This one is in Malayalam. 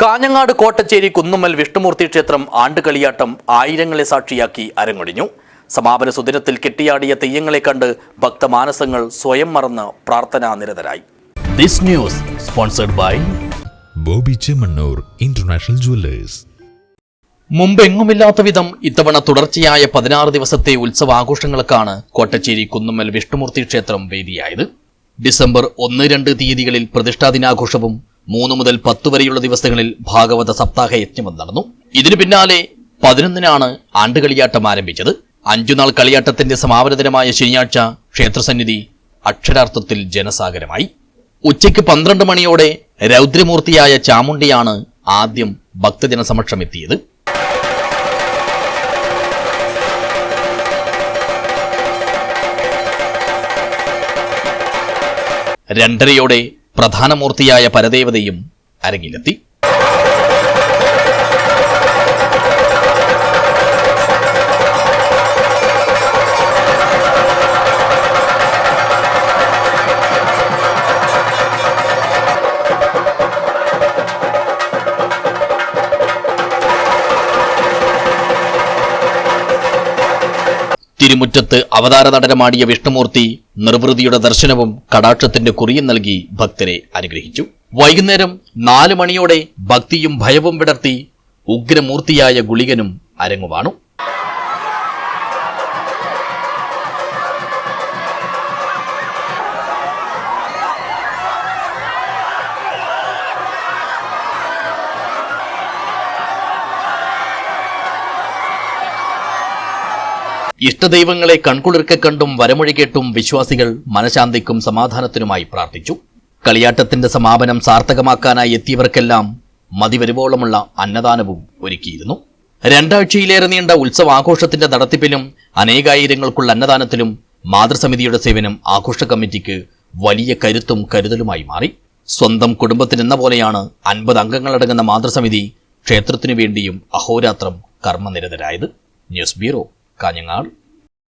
കാഞ്ഞങ്ങാട് കോട്ടച്ചേരി കുന്നുമ്മൽ വിഷ്ണുമൂർത്തി ക്ഷേത്രം ആണ്ടുകളിയാട്ടം ആയിരങ്ങളെ സാക്ഷിയാക്കി അരങ്ങൊഴിഞ്ഞു. സമാപന സുദിനത്തിൽ കെട്ടിയാടിയ തെയ്യങ്ങളെ കണ്ട് ഭക്തമാനസങ്ങൾ സ്വയം മറന്ന് പ്രാർത്ഥനാ നിരതരായി. This news sponsored by Boby Chemmanur international jewellers. മുമ്പെങ്ങുമില്ലാത്ത വിധം ഇത്തവണ തുടർച്ചയായ 16 ദിവസത്തെ ഉത്സവാഘോഷങ്ങൾക്കാണ് കോട്ടച്ചേരി കുന്നുമ്മൽ വിഷ്ണുമൂർത്തി ക്ഷേത്രം വേദിയായത്. ഡിസംബർ 1-2 തീയതികളിൽ പ്രതിഷ്ഠാദിനാഘോഷവും 3 മുതൽ 10 വരെയുള്ള ദിവസങ്ങളിൽ ഭാഗവത സപ്താഹ യജ്ഞവും നടന്നു. ഇതിനു പിന്നാലെ 11-നാണ് ആണ്ടുകളിയാട്ടം ആരംഭിച്ചത്. 5 നാൾ കളിയാട്ടത്തിന്റെ സമാപന ദിനമായ ശനിയാഴ്ച ക്ഷേത്രസന്നിധി അക്ഷരാർത്ഥത്തിൽ ജനസാഗരമായി. ഉച്ചയ്ക്ക് 12 മണിയോടെ രൗദ്രമൂർത്തിയായ ചാമുണ്ടിയാണ് ആദ്യം ഭക്തജനസമക്ഷമെത്തിയത്. രണ്ടരയോടെ പ്രധാനമൂർത്തിയായ പരദേവതയും അരങ്ങിലെത്തി. തിരുമുറ്റത്ത് അവതാര നടനമാടിയ വിഷ്ണുമൂർത്തി നിർവൃതിയുടെ ദർശനവും കടാക്ഷത്തിന്റെ കുറിയും നൽകി ഭക്തരെ അനുഗ്രഹിച്ചു. വൈകുന്നേരം 4 മണിയോടെ ഭക്തിയും ഭയവും വിടർത്തി ഉഗ്രമൂർത്തിയായ ഗുളികനും അരങ്ങുവാണു. ഇഷ്ടദൈവങ്ങളെ കൺകുളിർക്കെ കണ്ടും വരമൊഴി കേട്ടും വിശ്വാസികൾ മനഃശാന്തിക്കും സമാധാനത്തിനുമായി പ്രാർത്ഥിച്ചു. കളിയാട്ടത്തിന്റെ സമാപനം സാർത്ഥകമാക്കാനായി എത്തിയവർക്കെല്ലാം മതിവരുവോളമുള്ള അന്നദാനവും ഒരുക്കിയിരുന്നു. 2 ആഴ്ചയിലേറെ നീണ്ട ഉത്സവാഘോഷത്തിന്റെ നടത്തിപ്പിലും അനേകായിരങ്ങൾക്കുള്ള അന്നദാനത്തിലും മാതൃസമിതിയുടെ സേവനം ആഘോഷ കമ്മിറ്റിക്ക് വലിയ കരുത്തും കരുതലുമായി മാറി. സ്വന്തം കുടുംബത്തിനെന്ന പോലെയാണ് 50 അംഗങ്ങളടങ്ങുന്ന മാതൃസമിതി ക്ഷേത്രത്തിനു വേണ്ടിയും അഹോരാത്രം കർമ്മനിരതരായത്. News bureau, Kanhangad.